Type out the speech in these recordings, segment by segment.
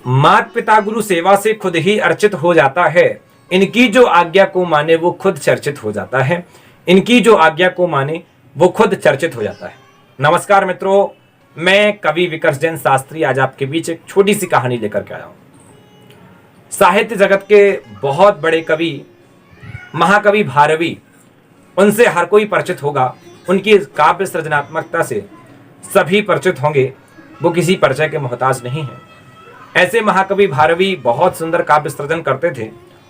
मात पिता गुरु सेवा से खुद ही अर्चित हो जाता है। इनकी जो आज्ञा को माने वो खुद चर्चित हो जाता है। इनकी जो आज्ञा को माने वो खुद चर्चित हो जाता है। नमस्कार मित्रों, मैं कवि विकर्ष जैन शास्त्री आज आपके बीच एक छोटी सी कहानी लेकर के आया हूं। साहित्य जगत के बहुत बड़े कवि महाकवि भारवी, उनसे हर कोई परिचित होगा। उनकी काव्य सृजनात्मकता से सभी परिचित होंगे। वो किसी परिचय के मोहताज नहीं है। ऐसे महाकवि भारवी बहुत सुंदर काव्य सृजन करते थे।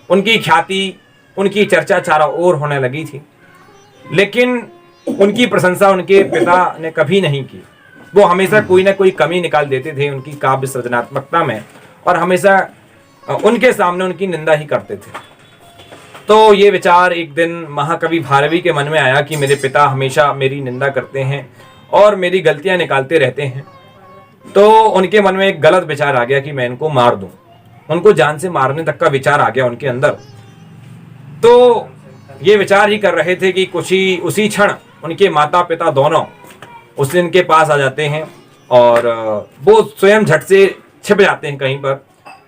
उनकी ख्याति, उनकी चर्चा चारों ओर होने लगी थी, लेकिन उनकी प्रशंसा उनके पिता ने कभी नहीं की। वो हमेशा कोई ना कोई कमी निकाल देते थे उनकी काव्य सृजनात्मकता में, और हमेशा उनके सामने उनकी निंदा ही करते थे। तो ये विचार एक दिन महाकवि भारवी के मन में आया कि मेरे पिता हमेशा मेरी निंदा करते हैं और मेरी गलतियां निकालते रहते हैं। तो उनके मन में एक गलत विचार आ गया कि मैं इनको मार दूं। उनको जान से मारने तक का विचार आ गया उनके अंदर। तो ये विचार ही कर रहे थे कि कुछ ही उसी क्षण उनके माता पिता दोनों उस दिन के पास आ जाते हैं, और वो स्वयं झट से छिप जाते हैं कहीं पर।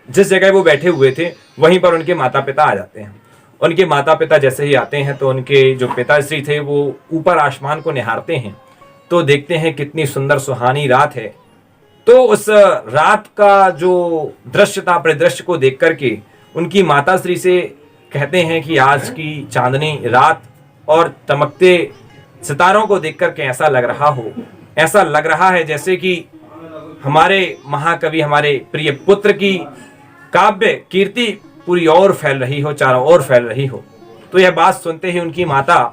जिस जगह वो बैठे हुए थे वहीं पर उनके माता पिता आ जाते हैं। उनके माता पिता जैसे ही आते हैं तो उनके जो पिताश्री थे वो ऊपर आसमान को निहारते हैं, तो देखते हैं कितनी सुंदर सुहानी रात है। तो उस रात का जो दृश्य था, परिदृश्य को देख करके उनकी माताश्री से कहते हैं कि आज की चांदनी रात और चमकते सितारों को देख करके ऐसा लग रहा है जैसे कि हमारे महाकवि, हमारे प्रिय पुत्र की काव्य कीर्ति पूरी ओर फैल रही हो, चारों ओर फैल रही हो। तो यह बात सुनते ही उनकी माता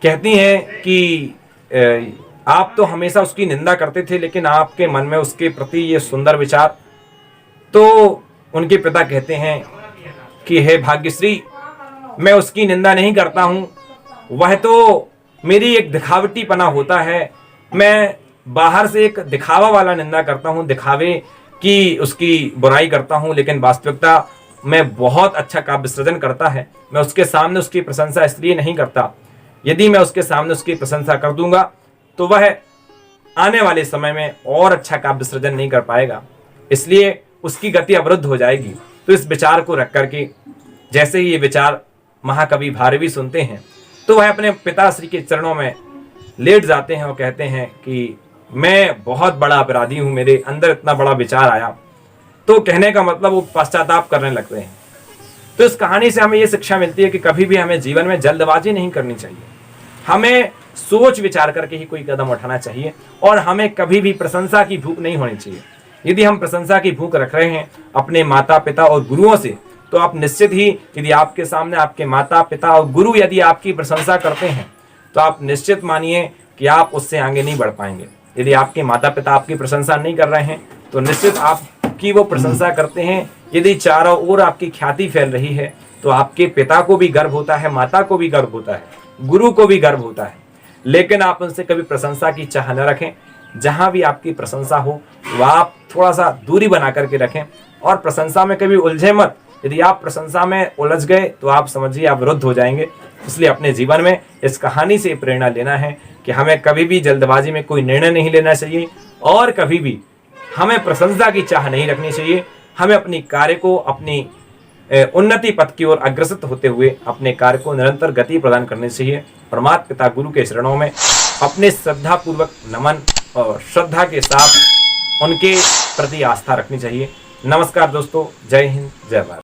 कहती हैं कि आप तो हमेशा उसकी निंदा करते थे, लेकिन आपके मन में उसके प्रति ये सुंदर विचार। तो उनके पिता कहते हैं कि हे भाग्यश्री, मैं उसकी निंदा नहीं करता हूं, वह तो मेरी एक दिखावटीपना होता है। मैं बाहर से एक दिखावा वाला निंदा करता हूं, दिखावे की उसकी बुराई करता हूं, लेकिन वास्तविकता मैं बहुत अच्छा काव्य सृजन करता है। मैं उसके सामने उसकी प्रशंसा इसलिए नहीं करता। यदि मैं उसके सामने उसकी प्रशंसा कर दूंगा तो वह आने वाले समय में और अच्छा काव्य सृजन नहीं कर पाएगा, इसलिए उसकी गति अवरुद्ध हो जाएगी। तो इस विचार को रख करके जैसे ही ये विचार महाकवि भारवी सुनते हैं तो वह अपने पिताश्री के चरणों में लेट जाते हैं और कहते हैं कि मैं बहुत बड़ा अपराधी हूं, मेरे अंदर इतना बड़ा विचार आया। तो कहने का मतलब वो पश्चाताप करने लगते हैं। तो इस कहानी से हमें ये शिक्षा मिलती है कि कभी भी हमें जीवन में जल्दबाजी नहीं करनी चाहिए। हमें सोच विचार करके ही कोई कदम उठाना चाहिए, और हमें कभी भी प्रशंसा की भूख नहीं होनी चाहिए। यदि हम प्रशंसा की भूख रख रहे हैं अपने माता पिता और गुरुओं से, तो आप निश्चित ही, यदि आपके सामने आपके माता पिता और गुरु यदि आपकी प्रशंसा करते हैं तो आप निश्चित मानिए कि आप उससे आगे नहीं बढ़ पाएंगे। यदि आपके माता पिता आपकी प्रशंसा नहीं कर रहे हैं तो निश्चित आपकी वो प्रशंसा करते हैं। यदि चारों ओर आपकी ख्याति फैल रही है तो आपके पिता को भी गर्व होता है, माता को भी गर्व होता है, गुरु को भी गर्व होता है। लेकिन आप उनसे कभी प्रशंसा की चाह न रखें। जहां भी आपकी प्रशंसा हो वह आप थोड़ा सा दूरी बना करके रखें, और प्रशंसा में कभी उलझे मत। यदि आप प्रशंसा में उलझ गए तो आप समझिए आप विरुद्ध हो जाएंगे। इसलिए अपने जीवन में इस कहानी से प्रेरणा लेना है कि हमें कभी भी जल्दबाजी में कोई निर्णय नहीं लेना चाहिए, और कभी भी हमें प्रशंसा की चाह नहीं रखनी चाहिए। हमें अपनी कार्य को, अपनी उन्नति पथ की ओर अग्रसर होते हुए अपने कार्य को निरंतर गति प्रदान करनी चाहिए। परमात्मा पिता गुरु के चरणों में अपने श्रद्धा पूर्वक नमन और श्रद्धा के साथ उनके प्रति आस्था रखनी चाहिए। नमस्कार दोस्तों, जय हिंद, जय भारत।